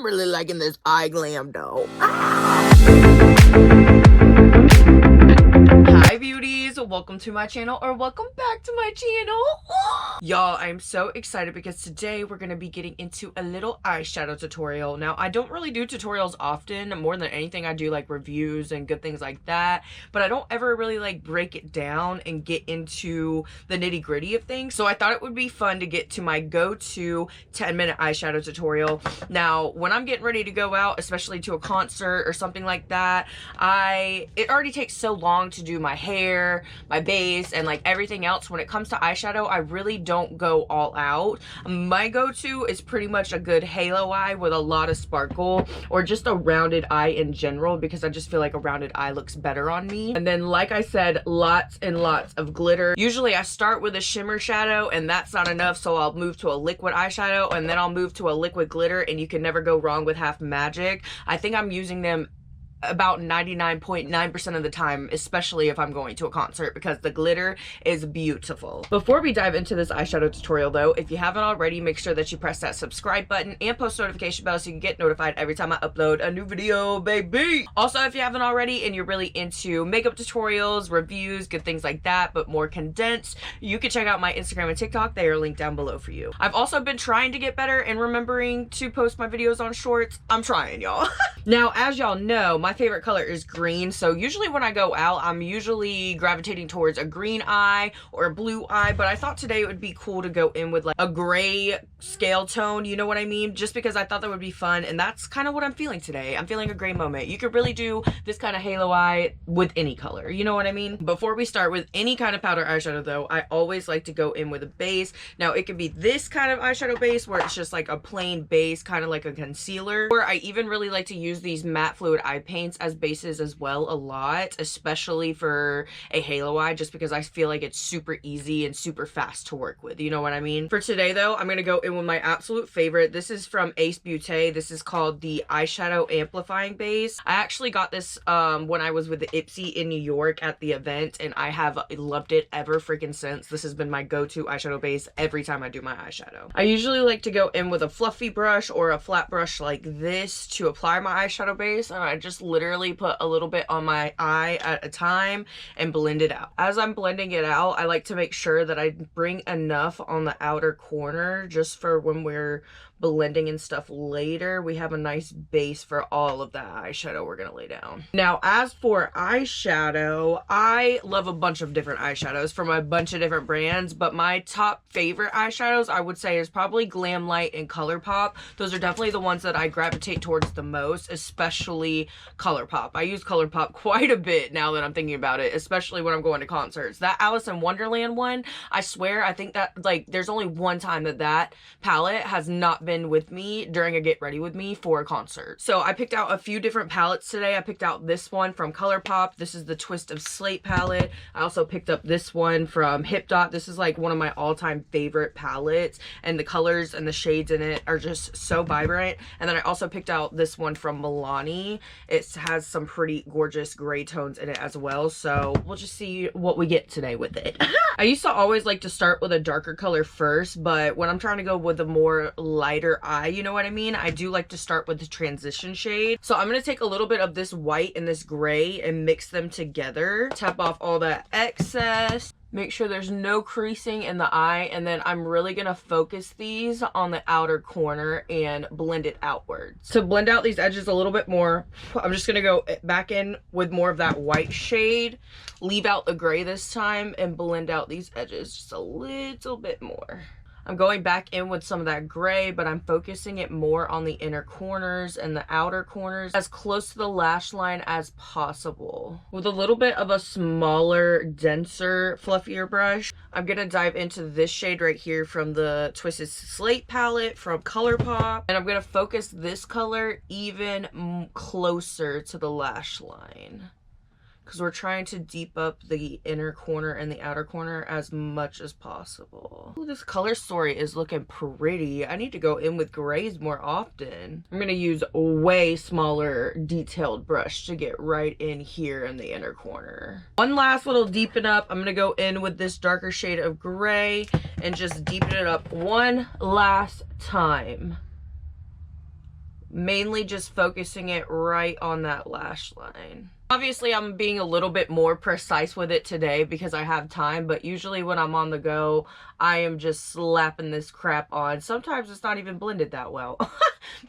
I'm really liking this eye glam though. Hi beauties, welcome to my channel, or welcome back to my channel. Y'all, I'm so excited because today we're gonna be getting into a little eyeshadow tutorial. Now, I don't really do tutorials often. More than anything, I do like reviews and good things like that, but I don't ever really like break it down and get into the nitty-gritty of things. So I thought it would be fun to get to my go-to 10-minute eyeshadow tutorial. Now, when I'm getting ready to go out, especially to a concert or something like that, it already takes so long to do my hair, my base, and like everything else. When it comes to eyeshadow, I really don't go all out. My go-to is pretty much a good halo eye with a lot of sparkle, or just a rounded eye in general, because I just feel like a rounded eye looks better on me. And then, like I said, lots and lots of glitter. Usually I start with a shimmer shadow and that's not enough, so I'll move to a liquid eyeshadow, and then I'll move to a liquid glitter, and you can never go wrong with Half Magic. I think I'm using them about 99.9% of the time, especially if I'm going to a concert, because the glitter is beautiful. Before we dive into this eyeshadow tutorial though, if you haven't already, make sure that you press that subscribe button and post notification bell so you can get notified every time I upload a new video, baby. Also, if you haven't already and you're really into makeup tutorials, reviews, good things like that, but more condensed, you can check out my Instagram and TikTok. They are linked down below for you. I've also been trying to get better and remembering to post my videos on shorts. I'm trying, y'all. Now, as y'all know, my favorite color is green, so usually when I go out, I'm usually gravitating towards a green eye or a blue eye, but I thought today it would be cool to go in with like a gray scale tone, you know what I mean? Just because I thought that would be fun, and that's kind of what I'm feeling today. I'm feeling a gray moment. You could really do this kind of halo eye with any color, you know what I mean? Before we start with any kind of powder eyeshadow though, I always like to go in with a base. Now, it could be this kind of eyeshadow base where it's just like a plain base, kind of like a concealer, or I even really like to use these matte fluid eye paints as bases as well a lot, especially for a halo eye, just because I feel like it's super easy and super fast to work with, you know what I mean? For today though, I'm gonna go in with my absolute favorite. This is from Ace Beauty. This is called the Eyeshadow Amplifying Base. I actually got this when I was with the Ipsy in New York at the event, and I have loved it ever freaking since. This has been my go-to eyeshadow base every time I do my eyeshadow. I usually like to go in with a fluffy brush or a flat brush like this to apply my eyeshadow base, and I just literally put a little bit on my eye at a time and blend it out. As I'm blending it out, I like to make sure that I bring enough on the outer corner just for when we're blending and stuff later, we have a nice base for all of that eyeshadow we're gonna lay down. Now, as for eyeshadow, I love a bunch of different eyeshadows from a bunch of different brands, but my top favorite eyeshadows I would say is probably Glam Light and ColourPop. Those are definitely the ones that I gravitate towards the most, especially ColourPop. I use ColourPop quite a bit now that I'm thinking about it, especially when I'm going to concerts. That Alice in Wonderland one, I swear, I think that like there's only one time that palette has not been with me during a get ready with me for a concert. So I picked out a few different palettes today. I picked out this one from ColourPop. This is the Twist of Slate palette. I also picked up this one from Hip Dot. This is like one of my all-time favorite palettes, and the colors and the shades in it are just so vibrant. And then I also picked out this one from Milani. It has some pretty gorgeous gray tones in it as well, so we'll just see what we get today with it. I used to always like to start with a darker color first, but when I'm trying to go with a more lighter eye, you know what I mean, I do like to start with the transition shade. So I'm going to take a little bit of this white and this gray and mix them together, tap off all that excess, make sure there's no creasing in the eye, and then I'm really going to focus these on the outer corner and blend it outwards. To blend out these edges a little bit more, I'm just going to go back in with more of that white shade, leave out the gray this time, and blend out these edges just a little bit more. I'm going back in with some of that gray, but I'm focusing it more on the inner corners and the outer corners, as close to the lash line as possible. With a little bit of a smaller, denser, fluffier brush, I'm gonna dive into this shade right here from the Twisted Slate palette from ColourPop, and I'm gonna focus this color even closer to the lash line, because we're trying to deep up the inner corner and the outer corner as much as possible. Ooh, this color story is looking pretty. I need to go in with grays more often. I'm gonna use a way smaller detailed brush to get right in here in the inner corner. One last little deepen up. I'm gonna go in with this darker shade of gray and just deepen it up one last time. mainly just focusing it right on that lash line. Obviously, I'm being a little bit more precise with it today because I have time, but usually when I'm on the go, I am just slapping this crap on. Sometimes it's not even blended that well,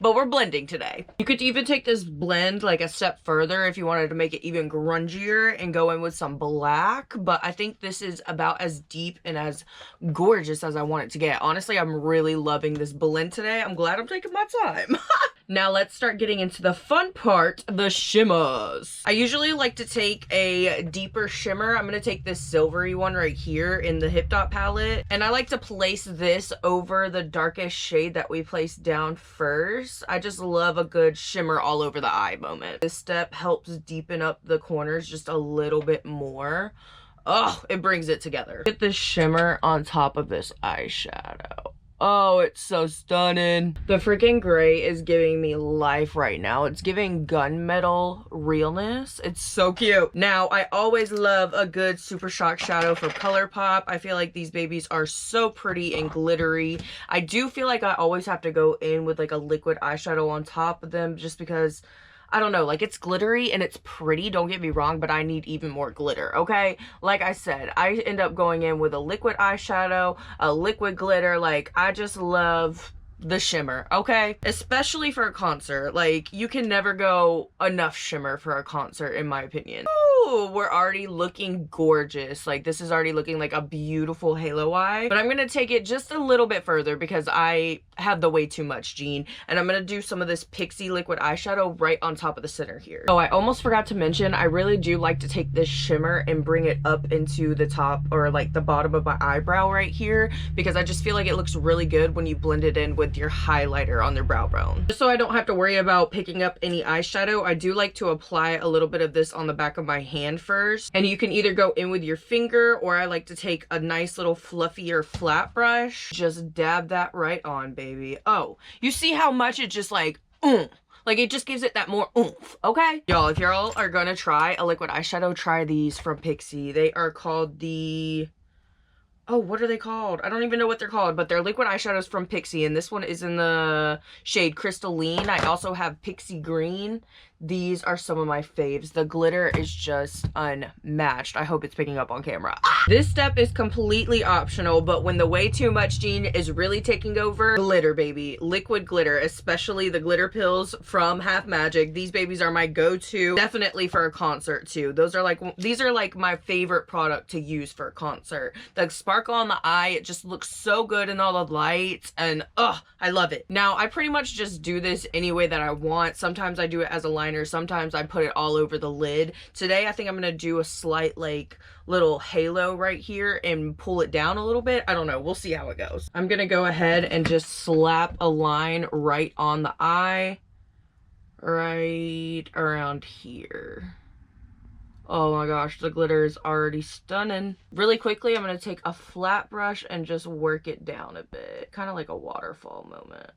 but we're blending today. You could even take this blend like a step further if you wanted to make it even grungier and go in with some black, but I think this is about as deep and as gorgeous as I want it to get. Honestly, I'm really loving this blend today. I'm glad I'm taking my time. Now let's start getting into the fun part, the shimmers. I usually like to take a deeper shimmer. I'm going to take this silvery one right here in the Hip Dot palette. And I like to place this over the darkest shade that we placed down first. I just love a good shimmer all over the eye moment. This step helps deepen up the corners just a little bit more. Oh, it brings it together. Get this shimmer on top of this eyeshadow. Oh, it's so stunning. The freaking gray is giving me life right now. It's giving gunmetal realness. It's so cute. Now, I always love a good Super Shock shadow for color pop. I feel like these babies are so pretty and glittery. I do feel like I always have to go in with like a liquid eyeshadow on top of them just because, I don't know, like it's glittery and it's pretty, don't get me wrong, but I need even more glitter, okay? Like I said, I end up going in with a liquid eyeshadow, a liquid glitter, like I just love the shimmer, okay? Especially for a concert, like you can never go enough shimmer for a concert in my opinion. Ooh, we're already looking gorgeous. Like this is already looking like a beautiful halo eye, but I'm gonna take it just a little bit further because I have the way too much Jean, and I'm gonna do some of this Pixie liquid eyeshadow right on top of the center here. Oh, I almost forgot to mention, I really do like to take this shimmer and bring it up into the top or like the bottom of my eyebrow right here because I just feel like it looks really good when you blend it in with your highlighter on their brow bone. Just so I don't have to worry about picking up any eyeshadow, I do like to apply a little bit of this on the back of my hand first, and you can either go in with your finger or I like to take a nice little fluffier flat brush, just dab that right on, baby. Oh, you see how much it just like like it just gives it that more oomph, okay? Y'all, if y'all are gonna try a liquid eyeshadow, try these from Pixie. They are called the, oh, what are they called? I don't even know what they're called, but they're liquid eyeshadows from Pixie, and this one is in the shade Crystalline. I also have Pixie Green. These are some of my faves. The glitter is just unmatched. I hope it's picking up on camera. This step is completely optional, but when the way too much Jean is really taking over, glitter, baby. Liquid glitter, especially the glitter pills from Half Magic. These babies are my go-to, definitely for a concert too. These are like my favorite product to use for a concert. The sparkle on the eye, it just looks so good in all the lights, and I love it. Now, I pretty much just do this any way that I want. Sometimes I do it as a liner, sometimes I put it all over the lid. Today I think I'm gonna do a slight like little halo right here and pull it down a little bit. I don't know, we'll see how it goes. I'm gonna go ahead and just slap a line right on the eye, right around here. Oh my gosh, the glitter is already stunning. Really quickly, I'm gonna take a flat brush and just work it down a bit, kind of like a waterfall moment.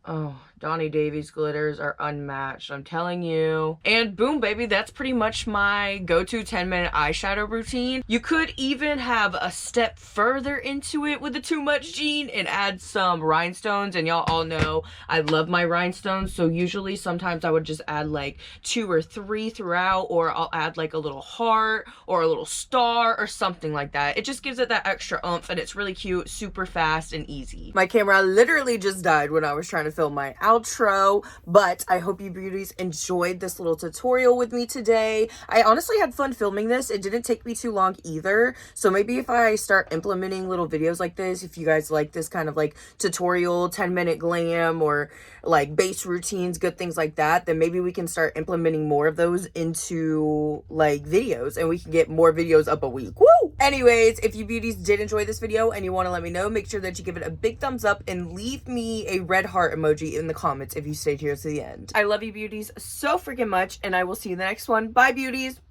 Oh, Donnie Davies glitters are unmatched, I'm telling you. And boom, baby, that's pretty much my go-to 10-minute eyeshadow routine. You could even have a step further into it with the Too Much Jean and add some rhinestones. And y'all all know I love my rhinestones, so usually sometimes I would just add like 2 or 3 throughout, or I'll add like a little heart or a little star or something like that. It just gives it that extra oomph, and it's really cute, super fast and easy. My camera literally just died when I was trying to film my outro, but I hope you beauties enjoyed this little tutorial with me today. I honestly had fun filming this. It didn't take me too long either, so maybe if I start implementing little videos like this, if you guys like this kind of like tutorial 10-minute glam or like base routines, good things like that, then maybe we can start implementing more of those into like videos, and we can get more videos up a week. Woo! Anyways, if you beauties did enjoy this video and you want to let me know, make sure that you give it a big thumbs up and leave me a red heart emoji in the comments if you stayed here to the end. I love you beauties so freaking much, and I will see you in the next one. Bye beauties!